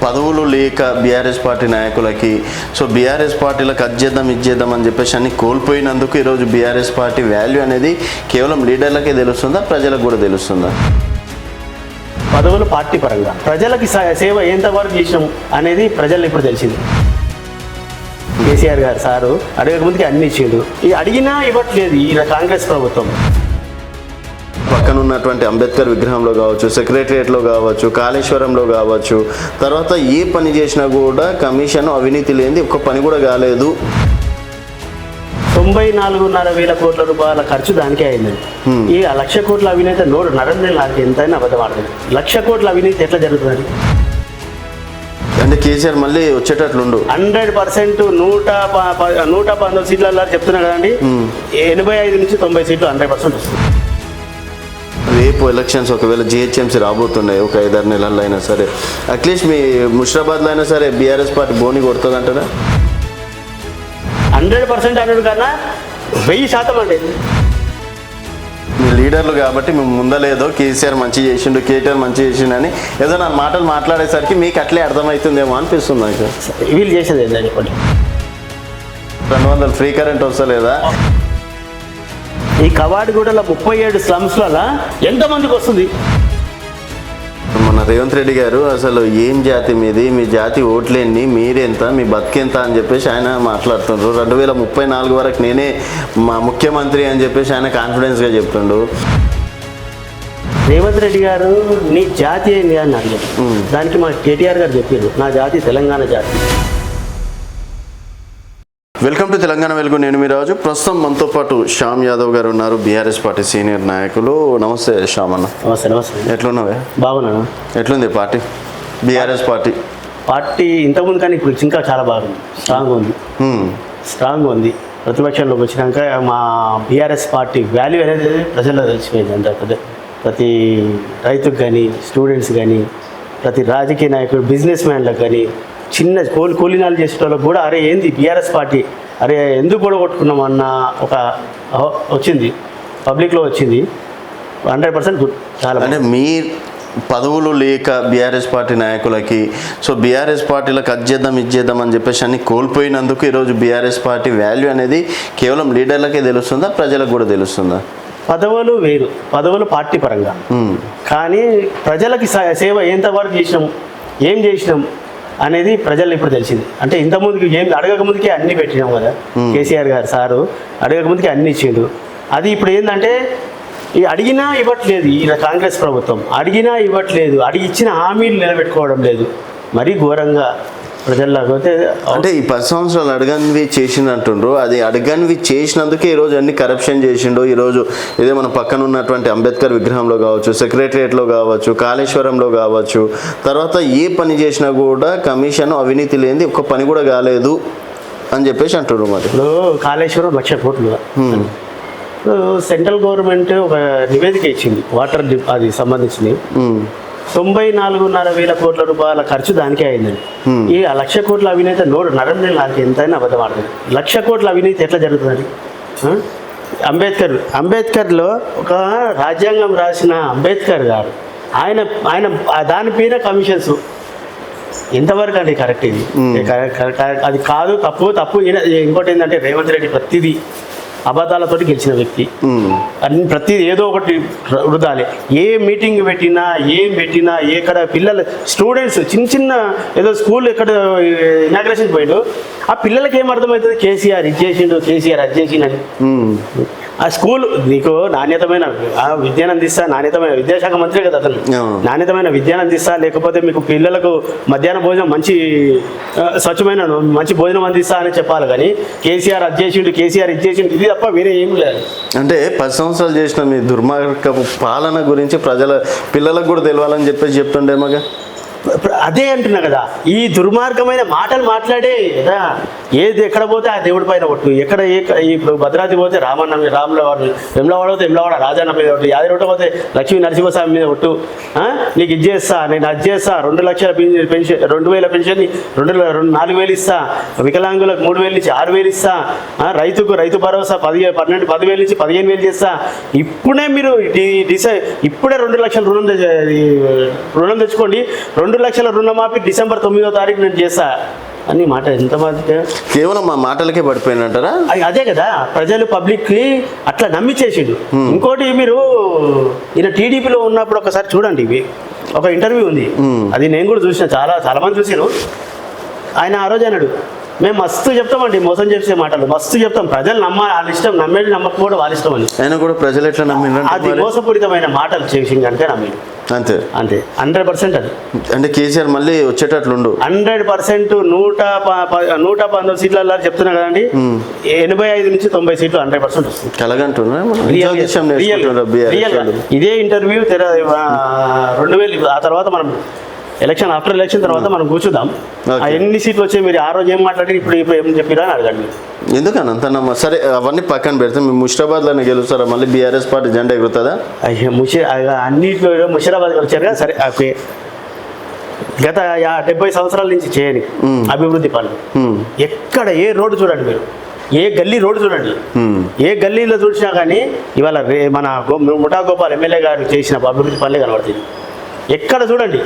పదవులు లేక BRS party నాయకులకి సో బీఆర్ఎస్ పార్టీలకు అది చేద్దాం ఇది చేద్దాం అని చెప్పేసి అన్ని కోల్పోయినందుకు ఈరోజు బీఆర్ఎస్ పార్టీ వాల్యూ అనేది కేవలం లీడర్లకే తెలుస్తుందా, ప్రజలకు కూడా తెలుస్తుందా? పదవులు పార్టీ పరంగా ప్రజలకి సేవ ఎంతవరకు చేసినాం అనేది ప్రజలు ఇప్పుడు తెలిసింది. కేసీఆర్ గారు సారు అడగక ముందుకి అన్ని ఇచ్చిండు, ఈ అడిగినా ఇవ్వట్లేదు ఈ కాంగ్రెస్ ప్రభుత్వం. పక్కన ఉన్నటువంటి అంబేద్కర్ విగ్రహంలో కావచ్చు, సెక్రటరియట్లో కావచ్చు, కాళేశ్వరంలో కావచ్చు, తర్వాత ఏ పని చేసినా కూడా కమిషన్ అవినీతి లేనిది ఒక్క పని కూడా కాలేదు. 94,500 కోట్ల రూపాయల ఖర్చు దానికే అయిందండి. ఈ 1,00,000 కోట్ల అవినీతి నరేంద్ర నాకు ఎంతైనా అబద్ధం ఆడుతుంది. 1,00,000 కోట్ల అవినీతి ఎట్లా జరుగుతుంది అంటే కేసీఆర్ మళ్ళీ వచ్చేటట్లుండు 100%. 119 సీట్లలో చెప్తున్నా కదండి, 85 నుంచి 90 సీట్లు 100% వస్తుంది. రేపు ఎలక్షన్స్ ఒకవేళ జిహెచ్ఎంసీ రాబోతున్నాయి, ఒక 5-6 నెలల్లో అయినా సరే అట్లీస్ట్ మీ ముషిరాబాద్లో అయినా సరే బీఆర్ఎస్ పార్టీ బోని కొడుతుంది అంటారా? 100% అనేది కన్నా 1000% అండి. మీ లీడర్లు కాబట్టి మేము ముందలేదో కేసీఆర్ మంచి చేసిండు, కేటీఆర్ మంచి చేసిండు అని ఏదో నా మాటలు మాట్లాడేసరికి మీకు అట్లే అర్థమవుతుందేమో అనిపిస్తుంది నాకు. వీళ్ళు చేసేది ఏంటండి, 200 ఫ్రీ కరెంట్ వస్తలేదా? ఈ కవాడిగూడలో 37 స్లమ్స్లలో ఎంతమందికి వస్తుంది? మన రేవంత్ రెడ్డి గారు అసలు ఏం జాతి మీది, మీ జాతి ఓట్లేండి, మీరెంత, మీ బతికెంత అని చెప్పేసి ఆయన మాట్లాడుతుండ్రు. 2034 వరకు నేనే మా ముఖ్యమంత్రి అని చెప్పేసి ఆయన కాన్ఫిడెన్స్గా చెప్తుండు. రేవంత్ రెడ్డి గారు నీ జాతి ఏంటి అని అడిగారు. దానికి మా కేటీఆర్ గారు చెప్పారు, నా జాతి తెలంగాణ జాతి. వెల్కమ్ టు తెలంగాణ వెలుగు, నేను మీ రాజు. ప్రస్తుతం మనతో పాటు శ్యామ్ యాదవ్ గారు ఉన్నారు, బీఆర్ఎస్ పార్టీ సీనియర్ నాయకులు. నమస్తే శ్యామ్ అన్న. నమస్తే. నమస్తే. ఎట్లున్నావే? బాగున్నాను. ఎట్లుంది పార్టీ, బీఆర్ఎస్ పార్టీ? ఇంతకుముందు కానీ ఇప్పుడు ఇంకా చాలా బాగుంది, స్ట్రాంగ్ ఉంది. ప్రతిపక్షంలోకి వచ్చినాక మా బీఆర్ఎస్ పార్టీ వాల్యూ అనేది ప్రజల్లో తెలిసిపోయింది. అంటే ప్రతి రైతుకు కానీ, స్టూడెంట్స్ కానీ, ప్రతి రాజకీయ నాయకుడు, బిజినెస్ మ్యాన్లకు కానీ, చిన్న కూలీనాలు చేసే వాళ్ళకి కూడా అరే ఏంది బీఆర్ఎస్ పార్టీ, అరే ఎందుకు కూడా కొట్టుకున్నాం అన్న ఒక వచ్చింది, పబ్లిక్లో వచ్చింది. 100% గుడ్. చాలా అంటే మీ పదవులు లేక బీఆర్ఎస్ పార్టీ నాయకులకి సో బీఆర్ఎస్ పార్టీలకు అది చేద్దాం ఇది చేద్దాం అని చెప్పేసి అన్ని కోల్పోయినందుకు ఈరోజు బీఆర్ఎస్ పార్టీ వాల్యూ అనేది కేవలం లీడర్లకే తెలుస్తుందా, ప్రజలకు కూడా తెలుస్తుందా? పదవులు వేరు, పదవులు పార్టీ పరంగా, కానీ ప్రజలకి సేవ ఎంతవరకు చేసినాం, ఏం చేసినాం అనేది ప్రజలు ఇప్పుడు తెలిసింది. అంటే ఇంతకుముందుకి ఏం అడగక ముందుకే అన్ని పెట్టినాం కదా, కేసీఆర్ గారు సారు అడగక ముందుకే అన్ని ఇచ్చిండు. అది ఇప్పుడు ఏంటంటే ఈ అడిగినా ఇవ్వట్లేదు ఈ కాంగ్రెస్ ప్రభుత్వం, అడిగినా ఇవ్వట్లేదు, అడిగి ఇచ్చిన హామీలు నిలబెట్టుకోవడం లేదు. మరీ ఘోరంగా ప్రజల్లోకి అయితే. అంటే ఈ 10 సంవత్సరాలు అడగనివి చేసినట్టుండ్రు, అది అడగనివి చేసినందుకే ఈరోజు అన్ని కరప్షన్ చేసిండు. ఈరోజు ఇదే మన పక్కన ఉన్నటువంటి అంబేద్కర్ విగ్రహంలో కావచ్చు, సెక్రటరియట్లో కావచ్చు, కాళేశ్వరంలో కావచ్చు, తర్వాత ఏ పని చేసినా కూడా కమిషన్ అవినీతి లేనిది ఒక్క పని కూడా కాలేదు అని చెప్పేసి అంటున్నారు. మరి ఇప్పుడు కాళేశ్వరం 1,00,000 కోట్లు సెంట్రల్ గవర్నమెంట్ ఒక నివేదిక ఇచ్చింది, వాటర్ అది సంబంధించింది. 94,500 కోట్ల రూపాయల ఖర్చు దానికే అయిందండి. ఈ 1,00,000 కోట్ల అవినీతి నరేంద్ర నాకు ఎంతైనా అబద్ధం ఆడుతుంది. 1,00,000 కోట్ల అవినీతి ఎట్లా జరుగుతుంది? అంబేద్కర్లో ఒక రాజ్యాంగం రాసిన అంబేద్కర్ గారు ఆయన దానిపైన కమిషన్స్ ఎంతవరకు అండి కరెక్ట్? ఇది అది కాదు, తప్పు. ఇంకోటి ఏంటంటే రేవంత్ రెడ్డి ప్రతిదీ అబద్ధాలతోటి గెలిచిన వ్యక్తి, అన్ని ప్రతిదీ ఏదో ఒకటి వృధాలే. ఏ మీటింగ్ పెట్టినా, ఏం పెట్టినా, ఎక్కడ పిల్లలు స్టూడెంట్స్ చిన్న ఏదో స్కూల్ ఎక్కడ ఇనాగ్రేషన్ పోయిండు, ఆ పిల్లలకి ఏం అర్థమవుతుంది? కేసీఆర్ ఇది చేసిండు, కేసీఆర్ అది చేసిండని. ఆ స్కూల్ నీకు నాణ్యతమైన విద్యను అందిస్తా, నాణ్యతమైన విద్యాశాఖ మంత్రి కదా అతను, నాణ్యతమైన విద్యను అందిస్తా, లేకపోతే మీకు పిల్లలకు మధ్యాహ్న భోజనం మంచి స్వచ్ఛమైన మంచి భోజనం అందిస్తా అని చెప్పాలి. కానీ కేసీఆర్ అది చేసిండు, కేసీఆర్ ఇది చేసిండు, ఇది తప్ప వేరే ఏం లేదు. అంటే 10 సంవత్సరాలు చేసిన మీ దుర్మార్గపు పాలన గురించి పిల్లలకు కూడా తెలియాలని చెప్పేసి చెప్తుండేమోగా. అదే అంటున్నా కదా, ఈ దుర్మార్గమైన మాటలు మాట్లాడే కదా. ఏది ఎక్కడ పోతే ఆ దేవుడి పైన ఒట్టు, ఎక్కడ ఇప్పుడు భద్రాద్రి పోతే రాముల వాడు, వెమ్లవాడ పోతే వెమ్లవాడ రాజన్న మీద ఒట్టు, యాదగిరిగుట్ట పోతే లక్ష్మీ నరసింహస్వామి మీద ఒట్టు. నీకు ఇది చేస్తా, నేను అది చేస్తా, 2,00,000 పెన్షన్, 2,000 పెన్షన్ 4,000 ఇస్తా, వికలాంగులకు 3,000 నుంచి 6,000 ఇస్తా, రైతు భరోసా 10,000 నుంచి 15,000 చేస్తా. ఇప్పుడే మీరు ఇప్పుడే 2,00,000 రుణం తెచ్చుకోండి. 2 లక్షల రుణమాఫీ డిసెంబర్ 9వ తారీఖు నేను చేస్తా అని మాట ఎంత మాట. కేవలం మా మాటలకే పడిపోయినంటారా? అదే కదా, ప్రజలు పబ్లిక్కి అట్లా నమ్మించేసిండు. ఇంకోటి మీరు ఈయన టీడీపీలో ఉన్నప్పుడు ఒకసారి చూడండి, ఇవి ఒక ఇంటర్వ్యూ ఉంది, అది నేను కూడా చూసిన, చాలా మంది చూసారు. ఆయన ఆ రోజు అన్నాడు, మేము మస్తు చెప్తామండి మోసం చేసే మాటలు మస్తు చెప్తాం, ప్రజలు వాళ్ళ ఇష్టం, నమ్మేది నమ్మకపోవడం వాళ్ళ ఇష్టం అని. ఆయన కూడా ప్రజలు ఎట్లా నమ్మిండ్రు? అది మోసపూరితమైన మాటలు చేసింది అంటే నమ్మిండు అంతే 100%. అది అంటే కేసీఆర్ మళ్ళీ వచ్చేటట్లుండు 100%. 119 సీట్ల చెప్తున్నా కదండి, 85 నుంచి 90 సీట్లు 100% వస్తుంది. కలగంటున్నా ఇదే ఇంటర్వ్యూ 2000 ఆ తర్వాత మనం ఆఫ్టర్ ఎలక్షన్ తర్వాత మనం కూర్చుందాం, ఎన్ని సీట్లు వచ్చాయి, మీరు ఆ రోజు ఏం మాట్లాడి ఇప్పుడు ఏం చెప్పిరా అని అడగండి. ఎందుకని అంత సరే అవన్నీ పక్కన పెడితే మీరు ముషిరాబాద్లోనే గెలుస్తారా? మళ్ళీ బీఆర్ఎస్ పార్టీ జెండా ఎగురుతుందా? అన్నింటిలో ముషిరాబాద్ వచ్చారు కదా, సరే ఓకే. గత 70 సంవత్సరాల నుంచి చేయని అభివృద్ధి పనులు ఎక్కడ ఏ రోడ్డు చూడండి, మీరు ఏ గల్లీ రోడ్డు చూడండి, ఏ గల్లీలో చూసినా కానీ ఇవాళ మన ముఠా గోపాల్ ఎమ్మెల్యే గారు చేసిన అభివృద్ధి పనులే కనబడుతుంది. ఎక్కడ చూడండి,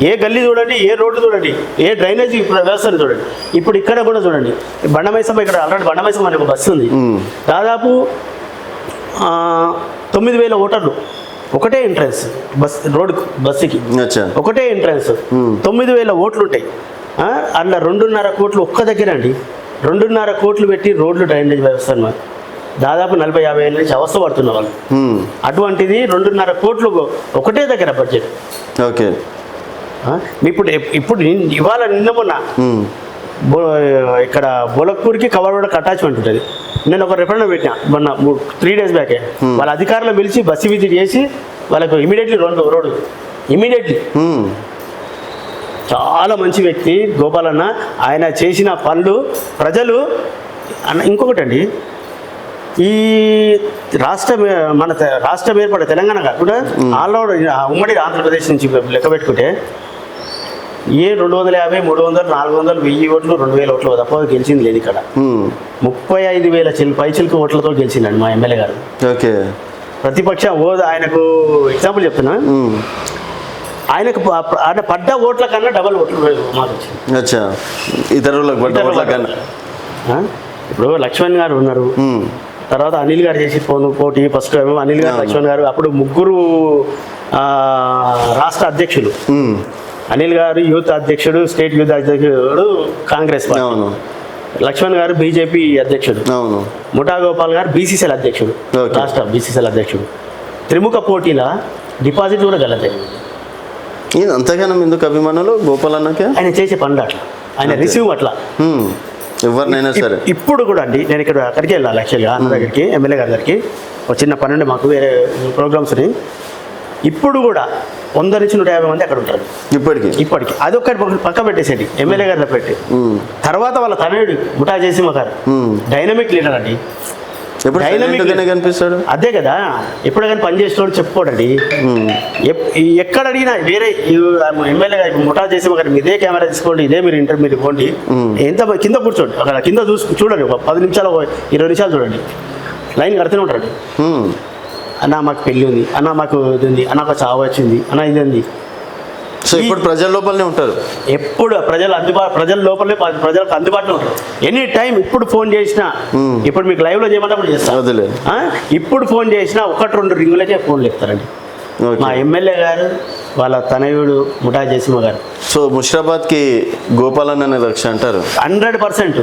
ఏ గల్లీ చూడండి, ఏ రోడ్డు చూడండి, ఏ డ్రైనేజీ వ్యవస్థను చూడండి. ఇప్పుడు ఇక్కడ కూడా చూడండి, బండమైసమ్మ, ఇక్కడ ఆల్రెడీ బండమైసమ్మ అనే ఒక బస్సు ఉంది, దాదాపు 9,000 ఓటర్లు, ఒకటే ఎంట్రన్స్ బస్సుకి ఒకటే ఎంట్రన్స్, 9,000 ఓట్లు ఉంటాయి. అందులో 2.5 కోట్లు ఒక్క దగ్గర అండి, 2.5 కోట్లు పెట్టి రోడ్లు డ్రైనేజ్ వ్యవస్థ అన్నమాట. దాదాపు 40-50 ఏళ్ళ నుంచి అవస్థ పడుతున్న వాళ్ళు. అటువంటిది 2.5 కోట్లు ఒకటే దగ్గర బడ్జెట్. ఓకే, ఇప్పుడు ఇవాళ నిన్న మొన్న ఇక్కడ బోలక్పూర్కి కవర్వాడకి అటాచ్మెంట్ ఉంటుంది. నేను ఒక రిఫరెండం పెట్టినా మొన్న 3 days బ్యాకే. వాళ్ళ అధికారులు పిలిచి బస్సు విజిట్ చేసి వాళ్ళకు ఇమీడియట్లీ రోడ్డు ఇమీడియట్లీ. చాలా మంచి వ్యక్తి గోపాలన్న, ఆయన చేసిన పనులు ప్రజలు ఇంకొకటి అండి, ఈ మన రాష్ట్రం ఏర్పడే తెలంగాణ కాకుండా ఆల్అవుట్ ఉమ్మడి ఆంధ్రప్రదేశ్ నుంచి లెక్క పెట్టుకుంటే 250, 300, 400, 1000 ఓట్లు, 2000 ఓట్లు తప్ప గెలిచింది లేదు ఇక్కడ. 35,000 పైచిలకు ఓట్లతో గెలిచిందండి మా ఎమ్మెల్యే గారు. ఓకే, ప్రతిపక్ష హోదా ఆయనకు ఎగ్జాంపుల్ చెప్తున్నా, ఆయనకు ఆయన పడ్డ ఓట్ల కన్నా డబల్ ఓట్లు మాకు వచ్చింది ఇతరులకు పడ్డ ఓట్ల కన్నా. ఇప్పుడు లక్ష్మణ్ గారు ఉన్నారు, తర్వాత అనిల్ గారు చేసి పోటీ ఫస్ట్ అనిల్ గారు, లక్ష్మణ్ గారు, అప్పుడు ముగ్గురు రాష్ట్ర అధ్యక్షులు. అనిల్ గారు యూత్ అధ్యక్షుడు, స్టేట్ యూత్ అధ్యక్షుడు కాంగ్రెస్ పార్టీ, లక్ష్మణ్ గారు బీజేపీ అధ్యక్షుడు, ముఠా గోపాల్ గారు బీసీసీఎల్ అధ్యక్షుడు, రాష్ట్ర బీసీసీఎల్ అధ్యక్షుడు. త్రిముఖ పోటీల డిపాజిట్ కూడా గలతే. అంతగానం ఎందుకు అభిమానులు గోపాలన్నకి? ఆయన చేసే పనులు అట్లా, ఆయన రిసీవ్ అట్లా. ఎవరినైనా సరే ఇప్పుడు కూడా అండి, నేను అక్కడికి వెళ్ళాలి యాక్చువల్గా అన్న దగ్గరికి, ఎమ్మెల్యే గారి దగ్గరికి. ఒక చిన్న పని ఉండే మాకు, వేరే ప్రోగ్రామ్స్ని. ఇప్పుడు కూడా 100 నుంచి 150 మంది అక్కడ ఉంటారు ఇప్పటికి. అది ఒక్కటి పక్క పెట్టేసేది ఎమ్మెల్యే గారిలో పెట్టి. తర్వాత వాళ్ళ తనయుడు ముఠా జయసింహ గారు డైనమిక్ లీడర్ అండి, కనిపిస్తాడు. అదే కదా, ఎప్పుడు కానీ పని చేసేవాడు చెప్పుకోడండి. ఎక్కడ అడిగినా వేరే ఎమ్మెల్యే గారు ముఠా చేసి గారు ఇదే కెమెరా తీసుకోండి, ఇదే మీరు ఇంటర్వ్యూ ఇవ్వండి, ఎంత కింద కూర్చోండి, అక్కడ కింద చూడండి, ఒక 10 నిమిషాలు 20 నిమిషాలు చూడండి, లైన్ కడుతూనే ఉంటాడు. అన్న మాకు పెళ్ళి ఉంది, అన్న మాకు ఇది ఉంది, అన్న ఒక చావు వచ్చింది, అన్న ఇది ఉంది. సో ఇప్పుడు ప్రజల లోపలనే ఉంటారు, ఎప్పుడు ప్రజల లోపలే, ప్రజలకు అందుబాటులో ఉంటారు ఎనీ టైం. ఇప్పుడు ఫోన్ చేసినా, ఇప్పుడు మీకు లైవ్లో చేయమన్నప్పుడు చేస్తాను, ఇప్పుడు ఫోన్ చేసినా 1-2 రింగులకే ఫోన్లు ఇస్తారండి మా ఎమ్మెల్యే గారు, వాళ్ళ తనయుడు ముఠా జయసింహ గారు. సో ముషిరాబాద్కి గోపాలన్న రక్ష అంటారు 100%.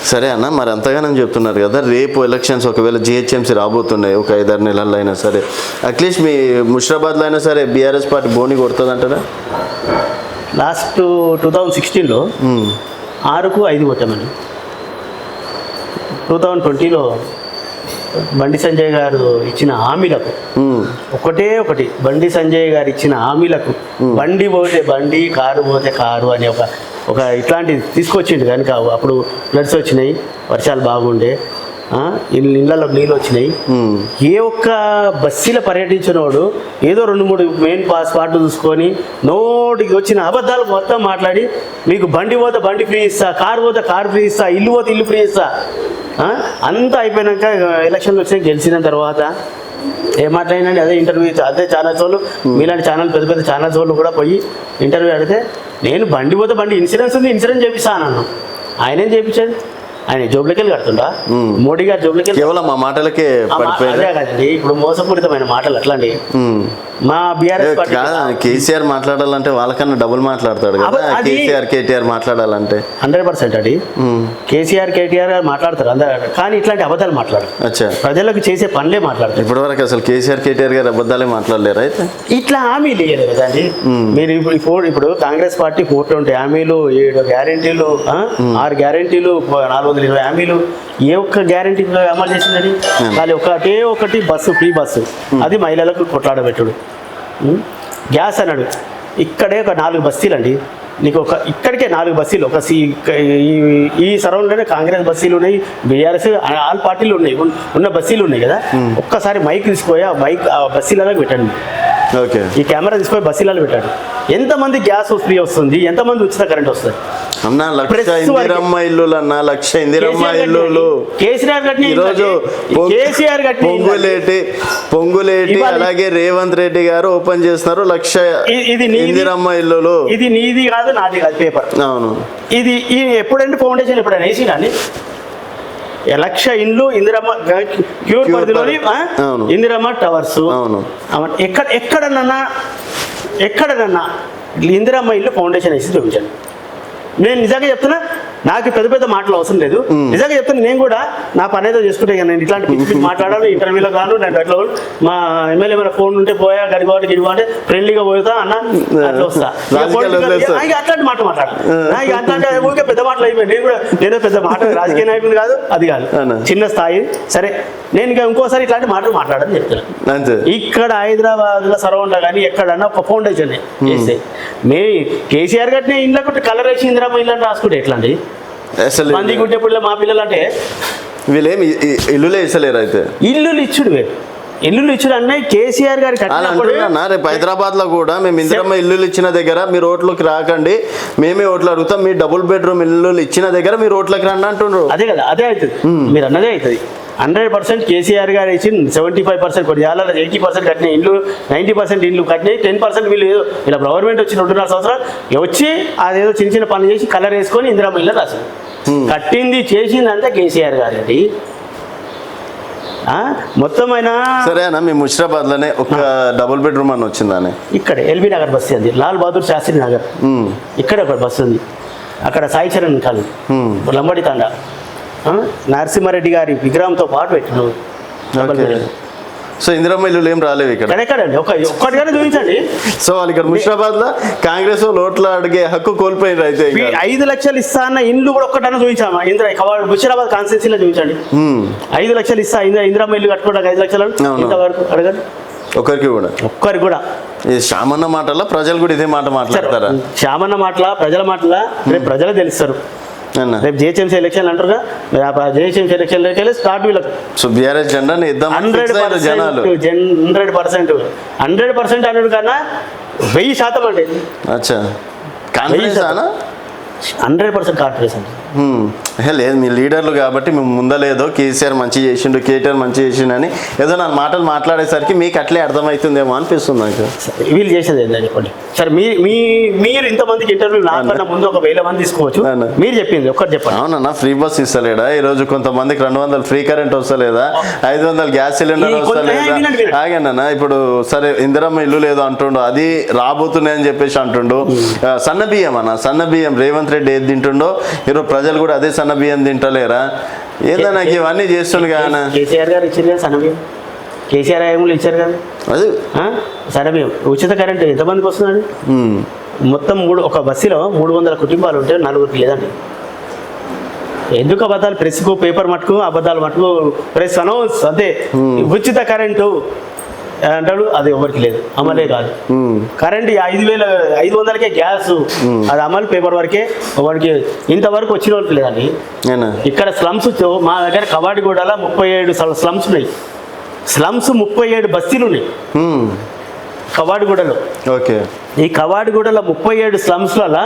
సరే అన్న, మరి అంతగానని చెప్తున్నారు కదా, రేపు ఎలక్షన్స్ ఒకవేళ జిహెచ్ఎంసీ రాబోతున్నాయి ఒక 5-6 నెలల్లో అయినా సరే, అట్లీస్ట్ మీ ముషిరాబాద్లో అయినా సరే బీఆర్ఎస్ పార్టీ బోని కొడుతుంది అంటారా? లాస్ట్ 2016లో 6కు 5 కొట్టామండి. 2020లో బండి సంజయ్ గారు ఇచ్చిన హామీలకు ఒకటి బండి సంజయ్ గారు ఇచ్చిన హామీలకు బండి పోతే బండి, కారు పోతే కారు అనే ఒక ఇట్లాంటిది తీసుకొచ్చిండు కనుక అప్పుడు ఫ్లడ్స్ వచ్చినాయి, వర్షాలు బాగుండే, ఇళ్ళలో నీళ్ళు వచ్చినాయి. ఏ ఒక్క బస్సులో పర్యటించిన వాడు ఏదో 2-3 మెయిన్ స్పాట్లు చూసుకొని నోటికి వచ్చిన అబద్ధాలు మొత్తం మాట్లాడి, మీకు బండి పోతే బండి ఫ్రీ ఇస్తా, కారు పోతే కారు ఫ్రీ ఇస్తా, ఇల్లు పోతే ఇల్లు ఫ్రీ ఇస్తా, అంతా అయిపోయినాక ఎలక్షన్లు వచ్చినాయి. గెలిచిన తర్వాత ఏం మాట్లాడినండి అదే ఇంటర్వ్యూ అదే ఛానల్స్ వాళ్ళు మీలాంటి ఛానల్ పెద్ద పెద్ద ఛానల్స్ వాళ్ళు కూడా పోయి ఇంటర్వ్యూ అడిగితే నేను బండి పోతే బండి ఇన్సూరెన్స్ ఉంది ఇన్సూరెన్స్ చేపిస్తా అన్నాను. ఆయన ఏం చేయించాడు? ఆయన జోబులకి వెళ్ళి కడుతుండా? మోడీ గారు జోబులకి కేవలం మా మాటలకే అదే కదండి. ఇప్పుడు మోసపూరితమైన మాటలు అట్లాంటి మా బీఆర్ఎస్ పార్టీ కేసీఆర్ మాట్లాడాలంటే వాళ్ళకన్నా డబుల్ మాట్లాడతాడు కదా. కేసీఆర్ కేటీఆర్ మాట్లాడాలంటే 100% అది కేసీఆర్ కేటీఆర్ గారు మాట్లాడతారు అందరూ, కానీ ఇట్లాంటి అబద్ధాలు మాట్లాడరు. అచ్చా, ప్రజలకు చేసే పనులే మాట్లాడతారు. ఇప్పటి వరకు అసలు కేసీఆర్ కేటీఆర్ గారు అబద్ధాలే మాట్లాడలేరు. అయితే ఇట్లా హామీ లేదు కదండి. మీరు ఇప్పుడు కాంగ్రెస్ పార్టీ 420 హామీలు, 7 గ్యారెంటీలు, 6 గ్యారెంటీలు, 420 హామీలు, ఏ ఒక్క గ్యారెంటీ అమలు చేసిందని? కానీ ఒకటి బస్సు, ఫ్రీ బస్సు, అది మహిళలకు కొట్లాడబెట్టుడు. గ్యాస్ అన్నాడు, ఇక్కడే ఒక 4 బస్తీలు అండి. నీకు ఇక్కడికే 4 బస్తీలు, ఈ సరౌండ్లోనే కాంగ్రెస్ బస్తీలు ఉన్నాయి, బీఆర్ఎస్ ఆల్ పార్టీలు ఉన్నాయి, ఉన్న బస్తీలు ఉన్నాయి కదా. ఒక్కసారి మైక్ తీసుకుపోయి ఆ మైక్ ఆ బస్తీలలో పెట్టండి. ఓకే, ఈ కెమెరా తీసుకొని బస్తీలలో పెట్టాడు. ఎంతమంది గ్యాస్ ఫ్రీ వస్తుంది, ఎంతమంది ఉచిత కరెంట్ వస్తుంది? అన్నా 1,00,000 ఇందిరమ్మ ఇల్లులు అన్న, 1,00,000 ఇందిరమ్మ ఇల్లులు కేసీఆర్ కట్టిన ఈరోజు పొంగులేటి అలాగే రేవంత్ రెడ్డి గారు ఓపెన్ చేస్తున్నారు 1,00,000 ఇందిరమ్మ ఇల్లులు. ఇది నీది కాదు నాది కాదు పేపర్. అవును, ఇది ఎప్పుడంటే ఫౌండేషన్ ఎప్పుడైనా వేసినండి 1,00,000 ఇండ్లు ఇందిరమ్మ క్యూర్ పరిధిలోని ఇందిరమ్మ టవర్స్. అవును, ఎక్కడనన్నా ఇందిరమ్మ ఇల్లు ఫౌండేషన్ వేసి చూపించండి. నేను నిజంగా చెప్తున్నా, నాకు పెద్ద పెద్ద మాటలు అవసరం లేదు. నిజంగా చెప్తున్నా, నేను కూడా నా పని ఏదో చేసుకుంటే నేను ఇట్లాంటి పిచ్చి మాట్లాడాలి ఇంటర్వ్యూలో కాను. నేను అట్లా మా ఎమ్మెల్యే మన ఫోన్ ఉంటే పోయా గడిగోటి గిడిగోంటే ఫ్రెండ్లీగా పోతా అన్న అట్లా వస్తా. అట్లాంటి మాట మాట్లాడాలి, అట్లాంటి ఊరికే పెద్ద మాటలు అయిపోయి నేను పెద్ద మాట రాజకీయ నాయకుడు కాదు, అది కాదు, చిన్న స్థాయి. సరే, నేను ఇంకా ఇంకోసారి ఇట్లాంటి మాటలు మాట్లాడని చెప్తాను. ఇక్కడ హైదరాబాద్ లో సరౌండ్ కానీ ఎక్కడన్నా ఒక ఫౌండేషన్ చేస్తే మే కేసీఆర్ కట్టిన ఇంట్లో కలర్ వేసి ఇందిరామ్మ ఇల్లు అంటే రాసుకుంటే ఎట్లా అండి? అసలు మంది గుంటే పిల్లలు మా పిల్లలు అంటే వీళ్ళేమి ఇల్లులే ఇస్తలేరు. అయితే ఇల్లులు ఇచ్చుడు అన్నయ్య కేసీఆర్ గారికి రేపు హైదరాబాద్ లో కూడా మేము ఇందిరమ్మ ఇల్లులు ఇచ్చిన దగ్గర మీరు ఓట్లోకి రాకండి, మేమే ఓట్లు అడుగుతాం, మీ డబుల్ బెడ్రూమ్ ఇల్లులు ఇచ్చిన దగ్గర మీరు ఓట్లోకి రండి అంటున్నారు. అదే కదా, అదే అవుతుంది, మీరు అన్నదే అవుతుంది. 100% కేసీఆర్ గారు ఇచ్చి 75% కొన్ని జాలలో 80% కట్టిన ఇండ్లు, 90% ఇండ్లు కట్టినాయి, 10% వీళ్ళు ఏదో ఇలా గవర్నమెంట్ వచ్చి 2.5 సంవత్సరాలు వచ్చి అదేదో చిన్న చిన్న పనులు చేసి కలర్ వేసుకొని ఇందిరమ్మ ఇల్లు రాసింది. కట్టింది చేసిందంతా కేసీఆర్ గారు. మొత్తం అయినా సరే అన్న, మీ ముషిరాబాద్ లోనే ఒక డబుల్ బెడ్రూమ్ అని వచ్చిందని ఇక్కడ ఎల్బీ నగర్ బస్సు ఉంది, లాల్ బహదూర్ శాస్త్రి నగర్, ఇక్కడ ఒక బస్సు ఉంది. అక్కడ సాయి చరణ్ కాదు, లంబడి తండ నరసింహారెడ్డి గారి విగ్రహంతో పాటు పెట్టిన. సో ఇందిరమ్మ ఇల్లు ఏం రాలేవు ఇక్కడ. ఎక్కడండి ఒక్కటిగానే చూపించండి. సో వాళ్ళు ఇక్కడ ముషిరాబాద్ లో కాంగ్రెస్ ఓట్లు అడిగే హక్కు కోల్పోయినారు. అయితే 5 లక్షలు ఇస్తా అన్న ఇండ్లు కూడా ఒక్కటన్నా చూపించామా? ముషిరాబాద్ కాన్స్టిట్యూన్సీలో చూపించండి. 5 లక్షలు ఇస్తా ఇందిరమ్మ ఇల్లు కట్టుకోవడానికి 5 లక్షలు ఇంతవరకు అడగండి ఒక్కరికి కూడా. ఈ శామన్న మాటల ప్రజలు కూడా ఇదే మాట మాట్లాడతారా? శామన్న మాటల ప్రజల మాటల రేపు ప్రజలు తెలుస్తారు. రేపు జిహెచ్ఎంసీ ఎలక్షన్లు అంటారుగా, జిహెచ్ఎంసీ ఎలక్షన్లు స్టార్ట్ వీళ్ళకి. సో బీఆర్ఎస్ జెండాని 100% అన్నాడు కన్నా 1000% అండి. అచ్చా, కాన్ఫిడెన్స్ 100% కాన్ఫిడెన్స్ అండి. లేదు, మీ లీడర్లు కాబట్టి మేము ముందలేదో కేసీఆర్ మంచి చేసిండు, కేటీఆర్ మంచి చేసిండు అని ఏదో నా మాటలు మాట్లాడేసరికి మీకు అట్లే అర్థమవుతుందేమో అనిపిస్తుంది నాకు. వీళ్ళు చేసేది ఏంటండి చెప్పండి సార్. మీరు ఇంతమందికి ఇంటర్వ్యూ నాకన్నా ముందు 1000 మంది తీసుకోవచ్చు, మీరు చెప్పింది ఒక్కటి చెప్పండి. అవునన్నా, ఫ్రీ బస్ ఇస్తలేడా ఈరోజు? కొంతమందికి 200 ఫ్రీ కరెంట్ వస్తలేదా? 500 గ్యాస్ సిలిండర్ వస్తలేదా? ఆగండి, ఇప్పుడు సరే ఇందిరమ్మ ఇల్లు లేదు అంటుండు, అది రాబోతున్నాయని చెప్పేసి అంటుండు. సన్న బియ్యం రేవంత్ రెడ్డి ఏది తింటుండో ఈరోజు ప్రజలు కూడా అదే సన్న బియ్యం తింటలేరా? ఏందా నాకు ఇవన్నీ చేస్తుండు కదా. కేసీఆర్ గారు ఇచ్చారు కదా సన్న బియ్యం, కేసీఆర్ హయాంలో ఇచ్చారు కదా అది సన్న బియ్యం. ఉచిత కరెంట్ ఎంతమందికి వస్తుందండి? మొత్తం ఒక బస్సులో 300 కుటుంబాలు ఉంటే 4గురికి లేదండి. ఎందుకు అబద్ధాలు? ప్రెస్కు పేపర్ మటుకు అబద్ధాలు మటుకు ప్రెస్ అనౌన్స్ అంతే. ఉచిత కరెంటు అంటాడు, అది ఎవరికి లేదు, అమలే కాదు. కరెంట్ 5,500కే గ్యాస్, అది అమలు పేపర్ వరకే, వాడికి ఇంతవరకు వచ్చిన వాళ్ళకి లేదండి. ఇక్కడ స్లమ్స్ మా దగ్గర కవాడిగూడలో 37 స్లమ్స్ ఉన్నాయి. 37 బస్తీలు ఉన్నాయి కవాడిగూడలో. ఈ కవాడిగూడలో 37 స్లమ్స్లలో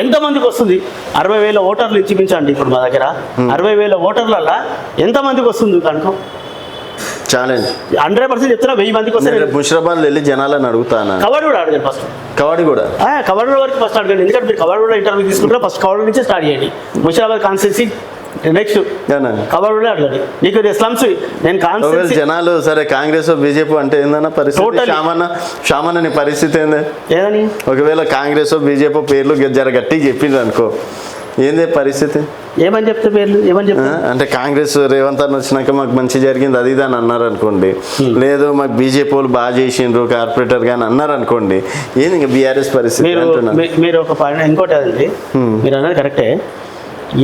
ఎంతమందికి వస్తుంది? 60,000 ఓటర్లు ఇచ్చిపించండి ఇప్పుడు మా దగ్గర. 60,000 ఓటర్లలో ఎంతమందికి వస్తుంది కనుక? ఛాలెంజ్ 100% చెప్తున్నా, 1000 మందికి వస్తే నేను ముషిరాబాద్ వెళ్ళి జనాలను అడుగుతానా? కవర్ కూడా అడగండి ఫస్ట్. కవాడి కూడా కవర్ వరకు ఫస్ట్ అడగండి, ఎందుకంటే మీరు కవర్ ఇంటర్వ్యూ తీసుకుంటారా, ఫస్ట్ కవర్ నుంచి స్టార్ట్ చేయండి. ముషిరాబాద్ కాన్స్టిట్యున్సీ నెక్స్ట్ కవర్ అడగండి. నీకు స్లమ్స్ నేను కాన్స్టిట్యున్సీ జనాలు సరే కాంగ్రెస్ బీజేపీ అంటే ఏందన్న పరిస్థితి? షామన్న నీ పరిస్థితి ఏంది? ఏదని ఒకవేళ కాంగ్రెస్ బీజేపీ పేర్లు జర గట్టిగా చెప్పిండ్రు అనుకో, ఏందే పరిస్థితి? ఏమని చెప్తే పేర్లు ఏమని చెప్తా అంటే కాంగ్రెస్ రేవంత్ అన్న వచ్చినాక మాకు మంచి జరిగింది అది ఇది అని అన్నారు అనుకోండి, లేదు మాకు బీజేపీ వాళ్ళు బాగా చేసిండ్రు కార్పొరేటర్ కానీ అన్నారు అనుకోండి, ఏంది ఇంకా బీఆర్ఎస్ పరిస్థితి అంటున్నా. మీరు ఒక ఇంకోటి అదండి, మీరు అన్నది కరెక్టే,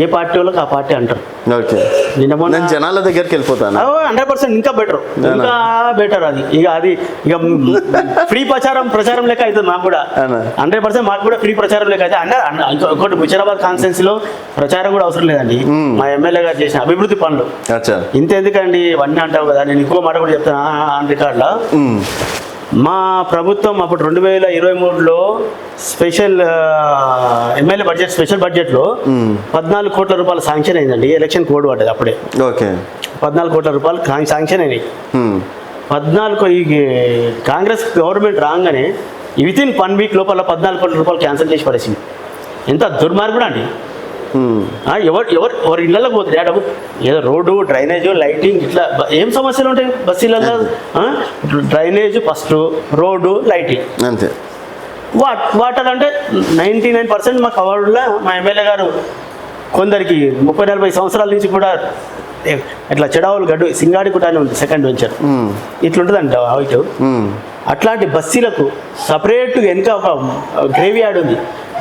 ఏ పార్టీ వాళ్ళకి ఆ పార్టీ అంటారు. ఓకే, నేను జనాల దగ్గరికి వెళ్ళిపోతాను. 100% ఇంకా బెటర్ అది. అది ఇక ఫ్రీ ప్రచారం లెక్క అవుతుంది మాకు కూడా. 100% మాకు కూడా ఫ్రీ ప్రచారం లెక్క అయితే ఇంకోటి ముషిరాబాద్ కాన్స్టిట్యున్సీలో ప్రచారం కూడా అవసరం లేదండి. మా ఎమ్మెల్యే గారు చేసిన అభివృద్ధి పనులు ఇంత ఎందుకండి ఇవన్నీ అంటావు కదా. నేను ఇంకో మాట కూడా చెప్తాను ఆన్ రికార్డ్లో. మా ప్రభుత్వం అప్పుడు 2023లో స్పెషల్ ఎమ్మెల్యే బడ్జెట్ స్పెషల్ బడ్జెట్లో 14 కోట్ల రూపాయలు శాంక్షన్ అయిందండి. ఎలక్షన్ కోడ్ పడ్డది అప్పుడే. ఓకే, 14 కోట్ల రూపాయలు శాంక్షన్ అయినాయి. 14 ఈ కాంగ్రెస్ గవర్నమెంట్ రాగానే వితిన్ 1 వీక్ లోపల 14 కోట్ల రూపాయలు క్యాన్సిల్ చేసి పడేసింది. ఎంత దుర్మార్గుడు అండి. ఎవరి ఇళ్ళకి పోతుంది డబ్బు, ఏదో రోడ్డు డ్రైనేజు లైటింగ్ ఇట్లా ఏం సమస్యలు ఉంటాయి బస్సులలో? డ్రైనేజ్ ఫస్ట్, రోడ్డు లైటింగ్ అంతే. వాటర్ అంటే 99% మా కవర్లో మా ఎమ్మెల్యే గారు కొందరికి 30-40 సంవత్సరాల నుంచి కూడా ఇట్లా చెడావులు గడ్డు సింగాడి కుటానే ఉంది సెకండ్ వెంచర్ ఇట్లుంటుందంట హైట్. అట్లాంటి బస్సీలకు సపరేట్గా వెనుక ఒక గ్రేవీ యార్డ్ ఉంది.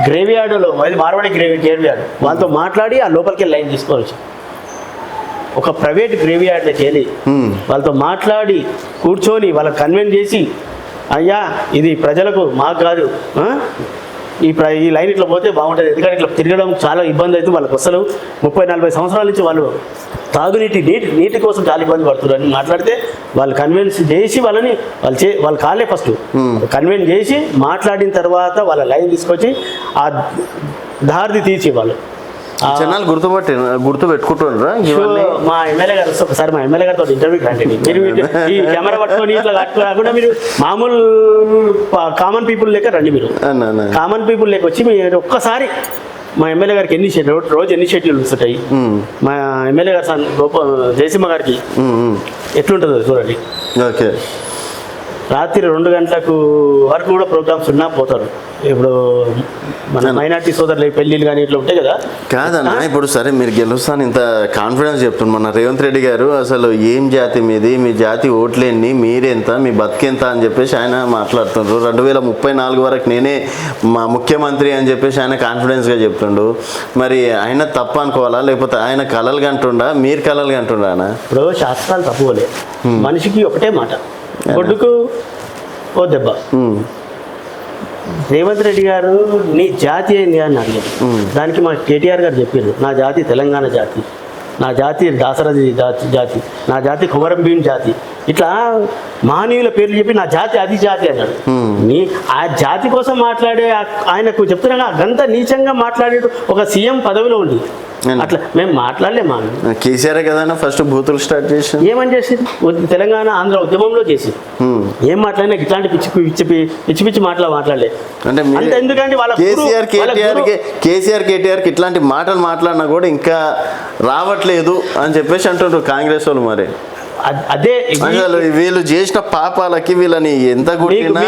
గ్రేవీ యార్డులో అది మార్వాడి గ్రేవీ యార్డ్, వాళ్ళతో మాట్లాడి ఆ లోపలికి లైన్ తీసుకోవచ్చు. ఒక ప్రైవేట్ గ్రేవీ యార్డ్లోకి వెళ్ళి వాళ్ళతో మాట్లాడి కూర్చొని వాళ్ళకి కన్విన్స్ చేసి, అయ్యా ఇది ప్రజలకు మాకు కాదు, ఈ లైన్ ఇట్లా పోతే బాగుంటుంది, ఎందుకంటే ఇట్లా తిరగడం చాలా ఇబ్బంది అవుతుంది వాళ్ళకి. అసలు 30-40 సంవత్సరాల నుంచి వాళ్ళు తాగునీటి నీటి కోసం చాలా ఇబ్బంది పడుతున్నారు అని మాట్లాడితే వాళ్ళు కన్విన్స్ చేసి వాళ్ళు కాలే ఫస్ట్ కన్విన్స్ చేసి మాట్లాడిన తర్వాత వాళ్ళ లైన్ తీసుకొచ్చి ఆ దారిది తీసి వాళ్ళు జనాలు గుర్తు పెట్టుకుంటున్నారా? మా ఎమ్మెల్యే గారు ఒకసారి మా ఎమ్మెల్యే గారితో ఇంటర్వ్యూకి రండి. మీరు ఈ కెమెరా పట్టుకొని ఇట్లా కాకుండా మీరు మామూలు కామన్ పీపుల్ లెక్క రండి. మీరు కామన్ పీపుల్ లెక్క వచ్చి మీరు ఒక్కసారి మా ఎమ్మెల్యే గారికి రోజు ఎన్ని షెడ్యూల్ వస్తుంటాయి, మా ఎమ్మెల్యే గారు జయసింహ గారికి ఎట్లుంటుందో చూడండి. ఓకే, రాత్రి 2 గంటలకు వరకు కూడా ప్రోగ్రామ్స్ ఉన్నా పోతారు. ఇప్పుడు మన మైనార్టీ సోదరులు పెళ్ళిళ్ళు కానీ ఇట్లా ఉంటాయి కదా. కాదన్నా ఇప్పుడు సరే మీరు గెలుస్తాను ఇంత కాన్ఫిడెన్స్ చెప్తున్నారు. మన రేవంత్ రెడ్డి గారు అసలు ఏం జాతి మీది, మీ జాతి ఓట్లేండి, మీరెంత, మీ బతికెంత అని చెప్పేసి ఆయన మాట్లాడుతుండ్రు. 2034 వరకు నేనే మా ముఖ్యమంత్రి అని చెప్పేసి ఆయన కాన్ఫిడెన్స్గా చెప్తుండు. మరి ఆయన తప్పు అనుకోవాలా, లేకపోతే ఆయన కలలు కంటుండా, మీరు కలలు కంటుండా? ఇప్పుడు శాస్త్రాలు తప్పుకోలే, మనిషికి ఒకటే మాట, కొడుకు ఓ దెబ్బ. రేవంత్ రెడ్డి గారు నీ జాతి ఏంది అని అడిగారు. దానికి మా కేటీఆర్ గారు చెప్పారు, నా జాతి తెలంగాణ జాతి, నా జాతి దాసరథి జాతి, నా జాతి కుమరం భీం జాతి, ఇట్లా మానవుల పేర్లు చెప్పి నా జాతి అది జాతి అన్నాడు. ఆ జాతి కోసం మాట్లాడే ఆయనకు చెప్తున్నా గంత నీచంగా మాట్లాడే ఒక సీఎం పదవిలో ఉంది. అట్లా మేము మాట్లాడలేమా? కేసీఆర్ కదా ఫస్ట్ బూతులు స్టార్ట్ చేసి ఏమని చేసి తెలంగాణ ఆంధ్ర ఉద్యమంలో చేసి ఏం మాట్లాడినా ఇట్లాంటి పిచ్చి పిచ్చి మాట్లాడలే. అంటే ఎందుకంటే వాళ్ళ కేసీఆర్ కేటీఆర్కి ఇట్లాంటి మాటలు మాట్లాడినా కూడా ఇంకా రావట్లేదు అని చెప్పేసి అంటుండ్రు కాంగ్రెస్ వాళ్ళు. మరి అదే వీళ్ళు చేసిన పాపాలకి వీళ్ళని ఎంత కొట్టినా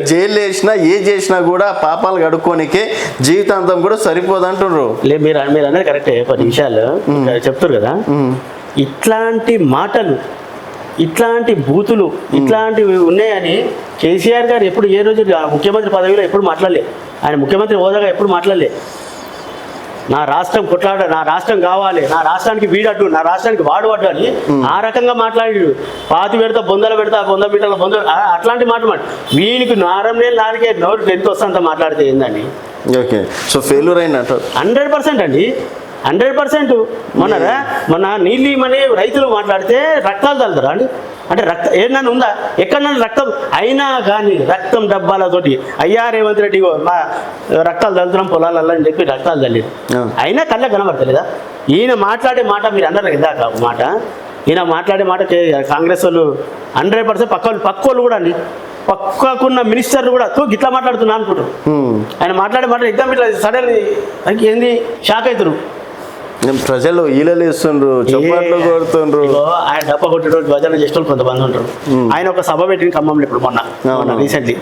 జైలు వేసినా చేసినా కూడా పాపాలు కడుక్కోనికే జీవితాంతం కూడా సరిపోదంటున్నారు. మీరు అనేది కరెక్టే, 10 నిమిషాలు చెప్తారు కదా. ఇట్లాంటి మాటలు, ఇట్లాంటి బూతులు, ఇట్లాంటివి ఉన్నాయని కేసీఆర్ గారు ఎప్పుడు ఏ రోజు ముఖ్యమంత్రి పదవిలో ఎప్పుడు మాట్లాడలే. ఆయన ముఖ్యమంత్రి హోదాగా ఎప్పుడు మాట్లాడలే. నా రాష్ట్రం కొట్లాడ, నా రాష్ట్రం కావాలి, నా రాష్ట్రానికి వీడడ్డు, నా రాష్ట్రానికి వాడు అడ్డు అని ఆ రకంగా మాట్లాడాడు. పాతి పెడతా, బొందలు పెడతా, 100 మీటర్ల బొందలు, అట్లాంటి మాట వీనికి నాకే నోరు ఎంత వస్తుందంత మాట్లాడితే ఏందండి? ఓకే, సో ఫెయిల్యూర్ అయినట్టు 100% అండి, 100%. మొన్న నీళ్ళు ఇమ్మని రైతులు మాట్లాడితే రక్తాలు చల్లుతారా అండి? అంటే ఏమన్నా ఉందా ఎక్కడన్నా రక్తం? అయినా కానీ రక్తం డబ్బాలతోటి అయ్యా రేవంత్ రెడ్డి మా రక్తాలు చల్లుతున్నాం పొలాలల్లో అని చెప్పి రక్తాలు చల్లేరు. అయినా కళ్ళ కనబడతలేదా? ఈయన మాట్లాడే మాట మీరు అన్నారు ఇందాక మాట, ఈయన మాట్లాడే మాట కాంగ్రెస్ వాళ్ళు 100% పక్కోళ్ళు కూడా అండి, పక్కకున్న మినిస్టర్లు కూడా గిట్లా మాట్లాడుతున్నా అనుకుంటారు. ఆయన మాట్లాడే మాట ఎగ్జామ్ ఇట్లా సడన్ ఏంది షాక్ అవుతారు. ప్రజలు ఈలలు ఇస్తుండ్రు, చప్పట్లు కొడుతుండ్రు. ఆయన డబ్బ కొట్టే భజన చేసే వాళ్ళు కొంతమంది ఉంటారు. ఆయన ఒక సభ పెట్టిన ఖమ్మంలో ఇప్పుడు మొన్న రీసెంట్లీ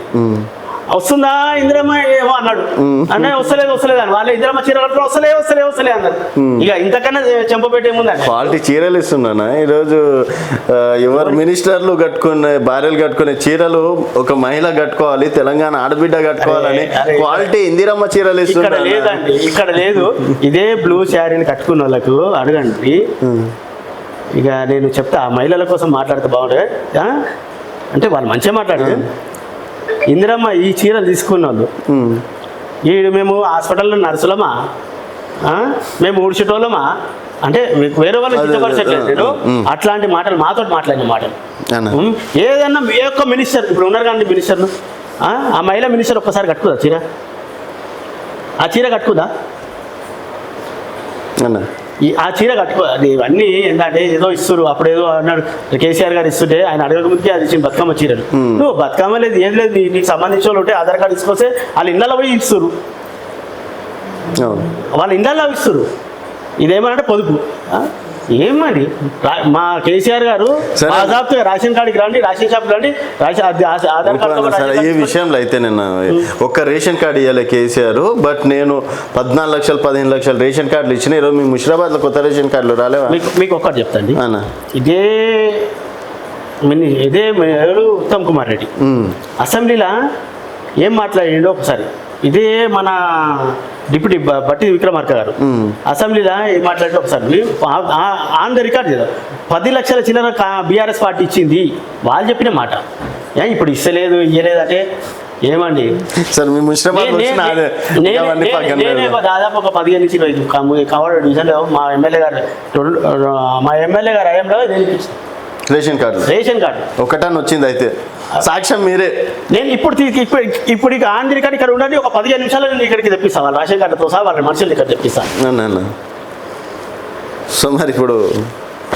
వస్తుందా ఇందిరమ్మ ఏమో అన్నాడు. అంటే వస్తలేదు అని వాళ్ళే ఇందిరమ్మ చీర కట్టుకుని వస్తలే అన్నారు. ఇక ఇంతకన్నా చెంపపెట్టే ముందండి క్వాలిటీ చీరలు ఇస్తున్నా ఈరోజు. ఎవరు మినిస్టర్లు కట్టుకునే భార్యలు కట్టుకునే చీరలు ఒక మహిళ కట్టుకోవాలి, తెలంగాణ ఆడబిడ్డ కట్టుకోవాలని క్వాలిటీ ఇందిరమ్మ చీరలు ఇస్తున్నారు. లేదండి, ఇక్కడ లేదు. ఇదే బ్లూ శారీని కట్టుకున్న వాళ్ళకు అడగండి. ఇక నేను చెప్తా, ఆ మహిళల కోసం మాట్లాడితే బాగుంటుంది అంటే వాళ్ళు మంచిగా మాట్లాడారు. ఇందిరమ్మ ఈ చీరలు తీసుకున్న వాళ్ళు మేము హాస్పిటల్లో నర్సులమా, మేము ఊడ్చేటోళ్ళమా అంటే వేరే వాళ్ళు ఇష్టపరచట్లేదు. అట్లాంటి మాటలు మాతో మాట్లాడిన మాటలు ఏదన్నా ఏ ఒక్క మినిస్టర్ ఇప్పుడు ఉన్నారు కానీ మినిస్టర్లు, ఆ మహిళా మినిస్టర్ ఒక్కసారి కట్టుకుందా చీర? ఆ చీర కట్టుకుందా? ఆ చీర కట్టుకోవాలి. ఇవన్నీ ఏంటంటే ఏదో ఇస్తారు. అప్పుడు ఏదో అన్నాడు కేసీఆర్ గారు ఇస్తుంటే ఆయన అడగక ముందుకే అది ఇచ్చిన బతుకమ్మ చీరలు. నువ్వు బతుకమ్మ లేదు ఏం లేదు, నీకు సంబంధించిన వాళ్ళు ఉంటే ఆధార్ కార్డు తీసుకొస్తే వాళ్ళ ఇళ్ళలో పోయి ఇస్తారు, వాళ్ళ ఇళ్ళలో ఇస్తారు. ఇదేమనంటే పొదుపు ఏమండి. మా కేసీఆర్ గారు ఆదాపు రేషన్ కార్డుకి రండి, రేషన్ షాప్కి రండి, ఆధార్ కార్డు. ఈ విషయంలో అయితే నేను ఒక్క రేషన్ కార్డు ఇవ్వాలి కేసీఆర్, బట్ నేను 14 లక్షలు 15 లక్షలు రేషన్ కార్డులు ఇచ్చిన. ఈరోజు మీ ముషిరాబాద్లో కొత్త రేషన్ కార్డులు రాలేవా? మీకు ఒక్కటి చెప్తాండి, ఇదే ఉత్తమ్ కుమార్ రెడ్డి అసెంబ్లీలో ఏం మాట్లాడిండో ఒకసారి. ఇదే మన డిప్యూటీ బట్టి విక్రమార్క గారు అసెంబ్లీలో ఏం మాట్లాడితే ఒకసారి ఆన్ ద రికార్డ్ కదా, 10 లక్షల చిల్లర బీఆర్ఎస్ పార్టీ ఇచ్చింది వాళ్ళు చెప్పిన మాట. ఇప్పుడు ఇస్తలేదు ఇయ్యలేదు అంటే ఏమండి సార్? మీ నేనే దాదాపు ఒక 15 నుంచి 20 కవర్ డివిజన్లో మా ఎమ్మెల్యే గారు హయాంలో రేషన్ కార్డు ఒకటని వచ్చింది. అయితే సాక్ష్యం మీరే. నేను ఇప్పుడు ఇక ఆంధ్ర కార్డు ఇక్కడ ఉండండి, ఒక 15 నిమిషాలు నేను ఇక్కడికి తెప్పిస్తాను, వాళ్ళ రేషన్ కార్డుతో సహా వాళ్ళ మనుషులు ఇక్కడ తెప్పిస్తాను. సో మరి ఇప్పుడు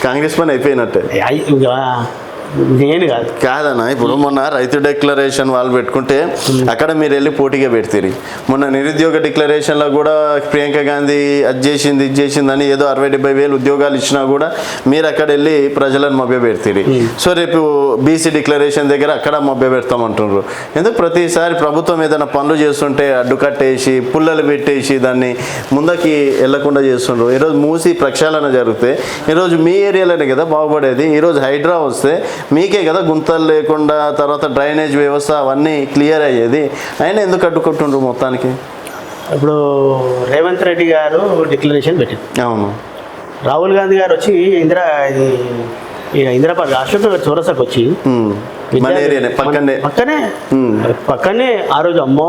కాంగ్రెస్ పని అయిపోయినట్టే. నేను కాదన్నా, ఇప్పుడు మొన్న రైతు డిక్లరేషన్ వాళ్ళు పెట్టుకుంటే అక్కడ మీరు వెళ్ళి పోటీగా పెడతారు. మొన్న నిరుద్యోగ డిక్లరేషన్లో కూడా ప్రియాంక గాంధీ అది చేసింది ఇది చేసిందని ఏదో 60-70 వేలు ఉద్యోగాలు ఇచ్చినా కూడా మీరు అక్కడ వెళ్ళి ప్రజలను మభ్య పెడతారు. సో రేపు బీసీ డిక్లరేషన్ దగ్గర అక్కడ మభ్య పెడతామంటున్నారు. ఎందుకు ప్రతిసారి ప్రభుత్వం ఏదైనా పనులు చేస్తుంటే అడ్డుకట్టేసి పుల్లలు పెట్టేసి దాన్ని ముందుకి వెళ్లకుండా చేస్తుండ్రు. ఈరోజు మూసి ప్రక్షాళన జరిగితే ఈరోజు మీ ఏరియాలోనే కదా బాగుపడేది. ఈరోజు హైడ్రా వస్తే మీకే కదా గుంతలు లేకుండా తర్వాత డ్రైనేజ్ వ్యవస్థ అవన్నీ క్లియర్ అయ్యేది. అయినా ఎందుకు అడ్డుకుంటుండ్రు మొత్తానికి? ఇప్పుడు రేవంత్ రెడ్డి గారు డిక్లరేషన్ పెట్టింది. అవును. రాహుల్ గాంధీ గారు వచ్చి ఇందిరాబాద్ అశోక్ నగర్ చౌరస్తాకు వచ్చి పక్కనే ఆ రోజు అమ్మో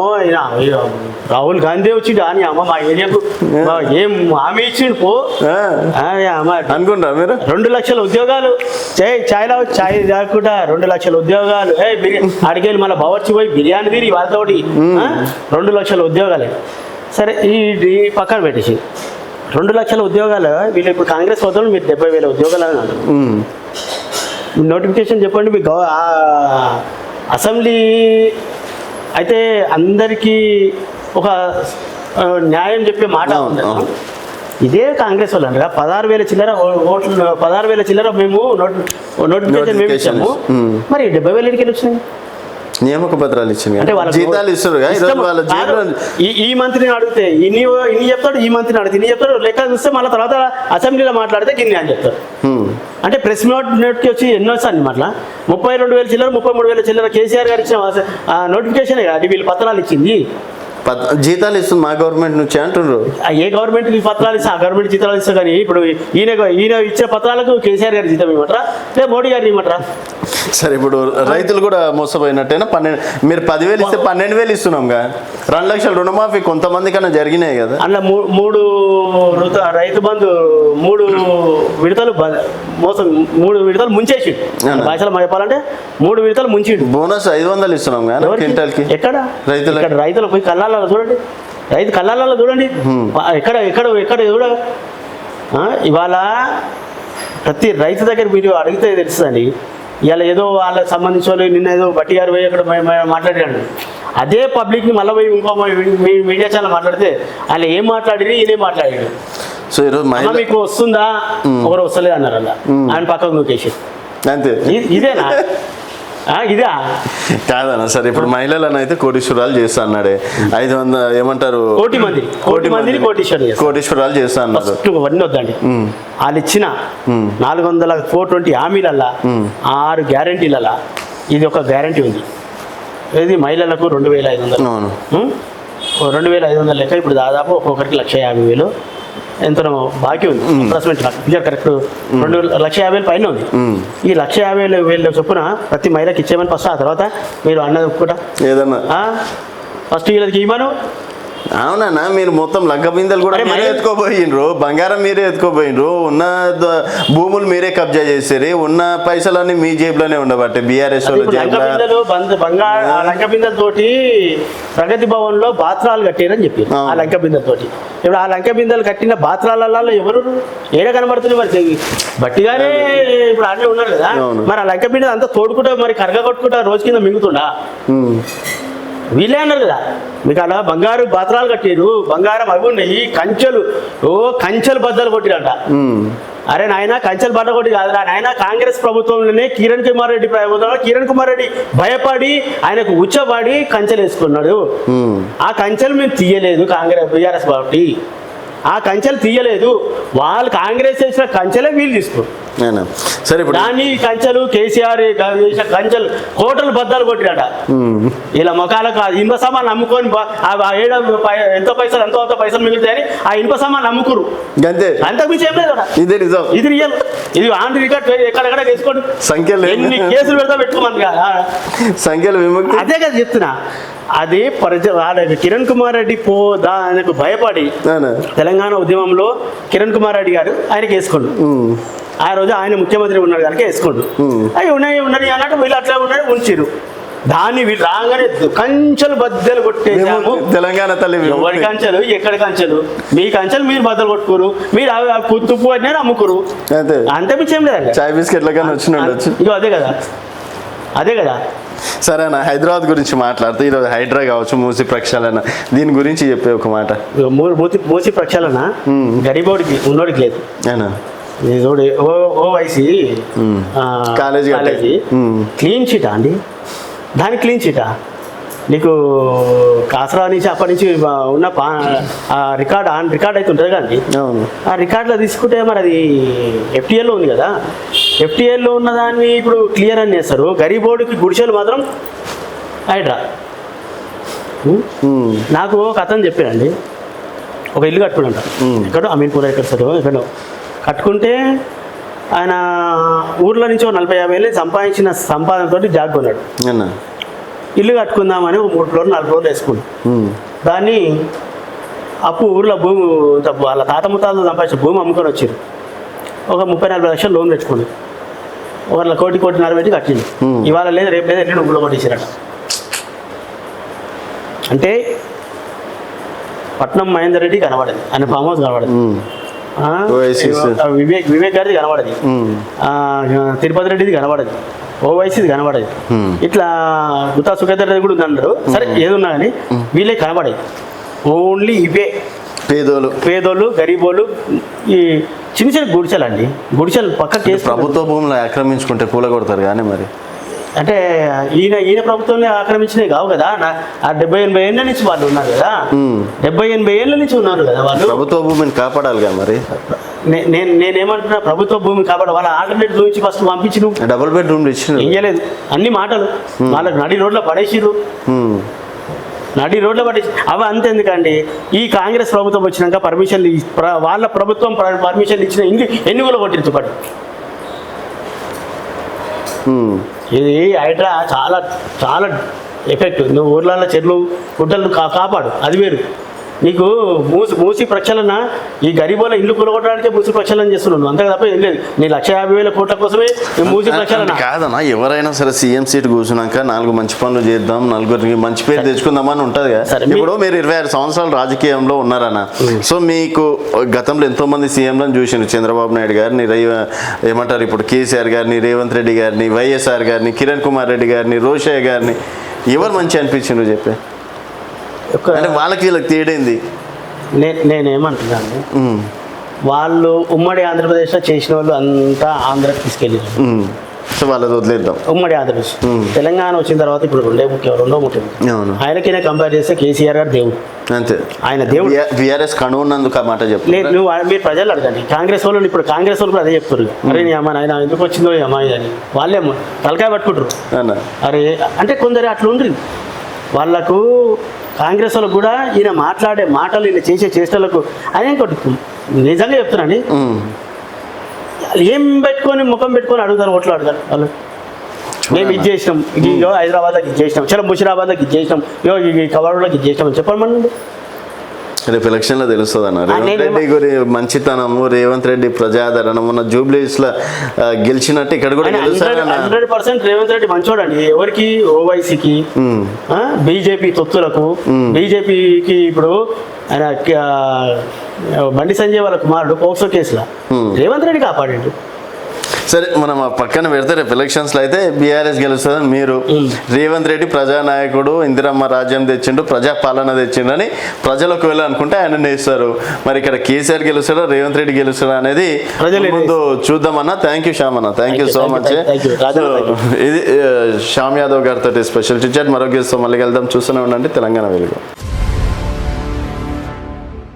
రాహుల్ గాంధీ వచ్చి అని అమ్మ మా ఏరియాకు ఏం హామీ ఇచ్చిండు పో అనుకుంటా మీరు. 2 లక్షల ఉద్యోగాలు చాయ్ కాకుండా 2 లక్షల ఉద్యోగాలు అడిగేది మళ్ళీ బవర్చి పోయి బిర్యానీ తిరిగి వాళ్ళతోటి 2 లక్షల ఉద్యోగాలే. సరే ఈ పక్కన పెట్టేసి 2 లక్షల ఉద్యోగాలు వీళ్ళు ఇప్పుడు కాంగ్రెస్ వద్ద మీరు 70,000 ఉద్యోగాలు అని అంటారు. నోటిఫికేషన్ చెప్పండి. మీకు అసెంబ్లీ అయితే అందరికీ ఒక న్యాయం చెప్పే మాట ఉంది. ఇదే కాంగ్రెస్ వాళ్ళు అనగా 16,000 చిల్లర ఓట్లు 16,000 చిల్లర మేము నోటిఫికేషన్ మేము ఇచ్చాము. మరి 70,000 ఎన్నికలు వచ్చినాయి? నియామక పత్రాలు ఇచ్చింది అంటే వాళ్ళ జీతాలు ఇస్తారు. ఈ మంత్రిని అడిగితే ఇన్ని చెప్తాడు, ఈ మంత్రిని అడిగితే ఇన్ని చెప్తాడు. లెక్క చూస్తే మళ్ళీ తర్వాత అసెంబ్లీలో మాట్లాడితే గిన్ని అని చెప్తారు. అంటే ప్రెస్ నోట్కి వచ్చి ఎన్నో సార్లు అట్లా 32,000 చిల్లర 33,000 చిల్లర కేసీఆర్ గారు ఇచ్చిన నోటిఫికేషనే కాదు వీళ్ళు పత్రాలు ఇచ్చింది. జీతాలు ఇస్తుంది మా గవర్నమెంట్ నుంచి అంటున్నారు. ఏ గవర్నమెంట్ పత్రాలు ఇస్తా, ఆ గవర్నమెంట్ జీతాలు ఇస్తా. కానీ ఇప్పుడు ఈయన ఇచ్చే పత్రాలకు కేసీఆర్ గారి జీతం ఇవ్వమంటారా లేదా మోడీ గారు ఇవ్వమంటారా? సరే ఇప్పుడు రైతులు కూడా మోసపోయినట్టేనా? మీరు 10,000 ఇస్తే 12,000 ఇస్తున్నాంగా. 2 లక్షల రుణమాఫీ కొంతమంది కన్నా జరిగినాయి కదా. అందులో 3 రైతు బంధు 3 విడతలు మోసం 3 విడతలు ముంచేసి భాషలో చెప్పాలంటే 3 విడతలు ముంచిండు. బోనస్ 500 ఇస్తున్నాం క్వింటాల్కి. ఎక్కడ రైతులు పోయి కళ్ళాలలో చూడండి, రైతు కళ్ళాలలో చూడండి, ఎక్కడ చూడ. ఇవాళ ప్రతి రైతు దగ్గర మీరు అడిగితే తెలుస్తుందండి. ఇలా ఏదో వాళ్ళకి సంబంధించిన వాళ్ళు నిన్న ఏదో బట్టి గారు పోయి అక్కడ మాట్లాడాడు. అదే పబ్లిక్ని మళ్ళీ పోయి ఇంకో మీడియా ఛానల్ మాట్లాడితే వాళ్ళు ఏం మాట్లాడి ఈయనే మాట్లాడాడు. సో ఈరోజు మీకు వస్తుందా, ఒకరు వస్తలేదు అన్నారు అలా, ఆయన పక్కకు నూకేసి. అంతే, ఇదేనా ఇదా కాదన్నా సరే. ఇప్పుడు మహిళలను అయితే కోటీశ్వరాలు చేస్తా అన్నాడే, 500 ఏమంటారు కోటి మందిని కోటీశ్వరాలు చేస్తా అన్నారు. అవన్నీ వద్దండి. వాళ్ళు ఇచ్చిన 420 హామీలల్లా 6 గ్యారంటీలల్లా ఇది ఒక గ్యారంటీ ఉంది. ఇది మహిళలకు 2500. 2500 లెక్క ఇప్పుడు దాదాపు ఒక్కొక్కరికి 150,000 ఎంతో బాకీ ఉంది. అప్రాక్సిమేట్ ఫిగర్ కరెక్ట్ 2,50,000 పైన ఉంది. ఈ 150,000 చొప్పున ప్రతి మహిళకి ఇచ్చేయమని ఫస్ట్, ఆ తర్వాత మీరు అన్నది ఒప్పుకుంటా ఏదన్నా ఫస్ట్ వీళ్ళకి ఇవ్వను. అవునా, మీరు మొత్తం లంక బిందెలు కూడా మీరే ఎత్తుకోపోయినరు, బంగారం మీరే ఎత్తుకోపోయినరు, ఉన్న భూములు మీరే కబ్జా చేసారు, ఉన్న పైసలన్నీ మీ జేబులోనే ఉండబట్టే బీఆర్ఎస్ లంక బిందెల తోటి ప్రగతి భవన్ లో బాత్రాలు కట్టారని చెప్పి ఆ లంక బిందెల తోటి. ఇప్పుడు ఆ లంక బిందెలు కట్టిన బాత్రాలలో ఎవరు ఏడ కనబడుతుంది మరి బట్టిగానే ఇప్పుడు అన్నీ ఉన్నారు కదా. మరి ఆ లంక బిందెలు అంతా తోడుకుంటా మరి కరగ కొట్టుకుంటా రోజు కింద మింగుతుండా? వీళ్ళే అన్నారు కదా మీకు అలా బంగారు బాత్రాలు కట్టారు, బంగారం అవి ఉన్నాయి, కంచెలు బద్దలు కొట్టిరంట. అరే నాయన కంచెలు బద్ద కొట్టి కాదురా నాయన, కాంగ్రెస్ ప్రభుత్వంలోనే కిరణ్ కుమార్ రెడ్డి భయపడి ఆయనకు ఉచ్చబడి కంచెలు వేసుకున్నాడు. ఆ కంచెలు మేము తీయలేదు, బీఆర్ఎస్ పార్టీ ఆ కంచెలు తీయలేదు, వాళ్ళు కాంగ్రెస్ చేసిన కంచెలే వీళ్ళు తీసుకున్నారు. సరే, ఇప్పుడు దాన్ని కంచెలు కేసీఆర్ కంచెలు హోటల్ బద్దాలు కొట్టిరట. ఇలా మొఖాలకు ఇనుప సామాన్లు అమ్ముకొని ఎంతో పైసలు మిగులుతాయని ఆ ఇనుప సామాన్లు అమ్ముకురు. అంతకు మించి ఏం లేదు. ఇది రియల్, ఇది ఆన్ రికార్డ్ ఎక్కడెక్కడ వేసుకోండి. సంఖ్యలు ఎన్ని కేసులు పెట్టుకోమని సంఖ్యలు అదే కదా చెప్తున్నా. అది కిరణ్ కుమార్ రెడ్డి ఆయనకు భయపడి తెలంగాణ ఉద్యమంలో కిరణ్ కుమార్ రెడ్డి గారు ఆయనకి వేసుకోండు. ఆ రోజు ఆయన ముఖ్యమంత్రి ఉన్నాడు కనుక వేసుకోండు. అవి ఉన్నాయి అన్నట్టు వీళ్ళు అట్లా ఉన్నాయి ఉంచిరు. దాన్ని వీళ్ళు రాగానే కంచెలు బద్దలు కొట్టేసాము. తెలంగాణ తల్లి ఎవరి కంచెలు ఎక్కడి కంచెలు, మీ కంచెలు మీరు బద్దలు కొట్టుకోరు, మీరు తుప్పు అని అమ్ముకోరు, అంతే మించి ఏం లేదండి. చాయ్ బిస్కెట్ల కన్నా వచ్చిన ఇగో అదే కదా. సరే అన్న, హైదరాబాద్ గురించి మాట్లాడుతూ ఈరోజు హైడ్రా కావచ్చు, మూసి ప్రక్షాళన, దీని గురించి చెప్పే ఒక మాట. మూసి ప్రక్షాళన గరీబోడికి ఉన్నోడికి లేదు. ఓవైసీ కాలేజీ క్లీన్ చీటా అండి, దాని క్లీన్ చీటా నీకు కాసరా నుంచి అప్పటి నుంచి ఉన్న రికార్డ్ అయితే ఉంటుంది కదండి. ఆ రికార్డులో తీసుకుంటే మరి అది ఎఫ్టీఏలో ఉంది కదా, ఎఫ్టీఏలో ఉన్న దాన్ని ఇప్పుడు క్లియర్ అని చేస్తారు. గరీబోర్డుకి గుడిసెలు మాత్రం హైడ్రా. నాకు ఒక అతను చెప్పాడండి, ఒక ఇల్లు కట్టుకున్నాంట ఎక్కడో అమీన్పూర్ ఎక్కడో కట్టుకుంటే ఆయన ఊర్లో నుంచి 40-50 సంపాదించిన సంపాదనతో జాగ్ కొన్నాడు. ఇల్లు కట్టుకుందామని ఒక 3 ఫ్లోర్లు 4 ఫ్లోర్లు వేసుకున్నాడు. దాన్ని అప్పు ఊర్లో భూమి వాళ్ళ తాత ముత్తాతలు సంపాదించిన భూమి అమ్ముకొని వచ్చారు. ఒక 30-40 లక్షలు లోన్ తెచ్చుకోండి, వాళ్ళ 1.5 పెట్టి కట్టింది. ఇవాళ లేదు రేపు లేదు ఎన్ని డబ్బులు కొట్టేసారట. అంటే పట్నం మహేందర్ రెడ్డి కనబడదు, ఆయన ఫామ్ హౌస్ కనబడదు, వివేక్ గారిది కనబడదు, తిరుపతి రెడ్డిది కనబడదు, ఓవైసీది కనబడదు, ఇట్లా గుత్తా సుఖేందర్ రెడ్డి కూడా ఉందన్నారు. సరే ఏదున్నా కానీ వీళ్ళే కనబడేది. ఓన్లీ ఇవే పేదోళ్ళు గరీబోళ్ళు, ఈ చిన్న గుడిసెలు అండి. గుడిసెలు పక్కన ప్రభుత్వ భూములు ఆక్రమించుకుంటే పూల కొడతారు కానీ మరి అంటే ఈయన ప్రభుత్వాన్ని ఆక్రమించినవి కావు కదా. ఆ 70-80 ఏళ్ళ నుంచి వాళ్ళు ఉన్నారు కదా, 70-80 ఏళ్ళ నుంచి ఉన్నారు కదా వాళ్ళు. ప్రభుత్వ భూమిని కాపాడాలి కదా మరి. నేనేమంటున్నా, ప్రభుత్వ భూమిని కాపాడాలి. వాళ్ళ ఆల్టర్నేట్ చూపించి ఫస్ట్ పంపించి డబుల్ బెడ్రూమ్ ఇయ్యలేదు, అన్ని మాటలు వాళ్ళకి నడి రోడ్లో పడేసిరు. అవి అంతెందుకండి, ఈ కాంగ్రెస్ ప్రభుత్వం వచ్చినాక పర్మిషన్లు వాళ్ళ ప్రభుత్వం పర్మిషన్లు ఇచ్చిన ఎన్ని కూడా కొట్టించబడి. ఇది హైడ్రా చాలా చాలా ఎఫెక్ట్. నువ్వు ఊర్లలో చెట్లు గుడ్డలు కాపాడు, అది వేరు. నీకు మూసి ప్రక్షాళన ఈ గరీబోల ఇల్లు కూలగొట్టడానికే మూసి ప్రక్షాళన చేస్తున్నాను అంతే తప్ప ఏం లేదు నీ 1,50,000 కోట్ల కోసమే ఈ మూసి ప్రక్షాళన కాదన్నా. ఎవరైనా సరే సీఎం సీట్ కూర్చున్నాక 4 మంచి పనులు చేద్దాం, నలుగురికి మంచి పేరు తెచ్చుకుందామని ఉంటుంది కదా. సరే, ఇప్పుడు మీరు 26 సంవత్సరాలు రాజకీయంలో ఉన్నారన్న. సో మీకు గతంలో ఎంతో మంది సీఎంలను చూసిండు. చంద్రబాబు నాయుడు గారిని, ఏమంటారు ఇప్పుడు కేసీఆర్ గారిని, రేవంత్ రెడ్డి గారిని, వైఎస్ఆర్ గారిని, కిరణ్ కుమార్ రెడ్డి గారిని, రోషయ్య గారిని, ఎవరు మంచి అనిపించిండ్రు చెప్పే? అంటే వాళ్ళకి వీళ్ళకి తేడైంది. నేనేమంటున్నాను, వాళ్ళు ఉమ్మడి ఆంధ్రప్రదేశ్లో చేసిన వాళ్ళు అంతా ఆంధ్రాకి తీసుకెళ్ళారు. సో వాళ్ళది వదిలేద్దాం. ఉమ్మడి ఆంధ్రప్రదేశ్, తెలంగాణ వచ్చిన తర్వాత ఇప్పుడు రెండో ముఖ్యం. ఆయనకైనా కంపేర్ చేస్తే కేసీఆర్ గారు దేవుడు, అంతే. ఆయన దేవుడు. బీఆర్ఎస్ కనున్నందుకు ఆ మాట చెప్పు. లేదు, మీరు ప్రజలు అడగండి. కాంగ్రెస్ వాళ్ళు ఇప్పుడు కాంగ్రెస్ వాళ్ళు కూడా అదే చెప్తారు. అరే నీ అమ్మాయి ఆయన ఎందుకు వచ్చిందో ఈ అమ్మాయి అని వాళ్ళేమో తలకాయ పట్టుకుంటారు. అరే అంటే కొందరు అట్లా ఉండ్రి. వాళ్ళకు కాంగ్రెస్ వాళ్ళకు కూడా ఈయన మాట్లాడే మాటలు, ఈయన చేసే చేష్టలకు ఆయన ఇంకోటి నిజంగా చెప్తున్నాండి, ఏం పెట్టుకొని ముఖం పెట్టుకొని అడుగుతారు, ఓట్లు అడుగుతారు వాళ్ళు. మేము ఇది చేసినాం, ఇగో హైదరాబాద్కి ఇది చేసినాం, చలో ముషిరాబాద్కి ఇది చేసినాం, ఇగో ఈ కవర్లోకి ఇది చేసినాం అని చెప్పమండి. రేపు ఎలక్షన్లో తెలుస్తుంది అన్న. రేవంత్ రెడ్డి గురి మంచితనము, రేవంత్ రెడ్డి ప్రజాదరణ, మొన్న జూబ్లీస్లో గెలిచినట్టు ఇక్కడ కూడా 100% రేవంత్ రెడ్డి మంచోడండి. ఎవరికి? ఓవైసీకి, బీజేపీ తొత్తులకు, బీజేపీకి. ఇప్పుడు ఆయన బండి సంజయ్ వాళ్ళ కుమారుడు పోక్సో కేసులో రేవంత్ రెడ్డి కాపాడాడు. సరే, మనం ఆ పక్కన పెడితే రేపు ఎలక్షన్స్లో అయితే బీఆర్ఎస్ గెలుస్తుందని మీరు, రేవంత్ రెడ్డి ప్రజానాయకుడు, ఇందిరమ్మ రాజ్యం తెచ్చిండు, ప్రజాపాలన తెచ్చిండు అని ప్రజలకు వెళ్ళాలనుకుంటే ఆయన వేస్తారు. మరి ఇక్కడ కేసీఆర్ గెలుస్తాడా, రేవంత్ రెడ్డి గెలుస్తాడా అనేది ముందు చూద్దామన్నా. థ్యాంక్ యూ శ్యామ్ అన్న, థ్యాంక్ యూ సో మచ్. ఇది శ్యామ్ యాదవ్ గారితో స్పెషల్ చిట్ చాట్. మరో గెలుస్తాం, మళ్ళీ వెళ్దాం. చూస్తూనే ఉండండి తెలంగాణ వెలుగు.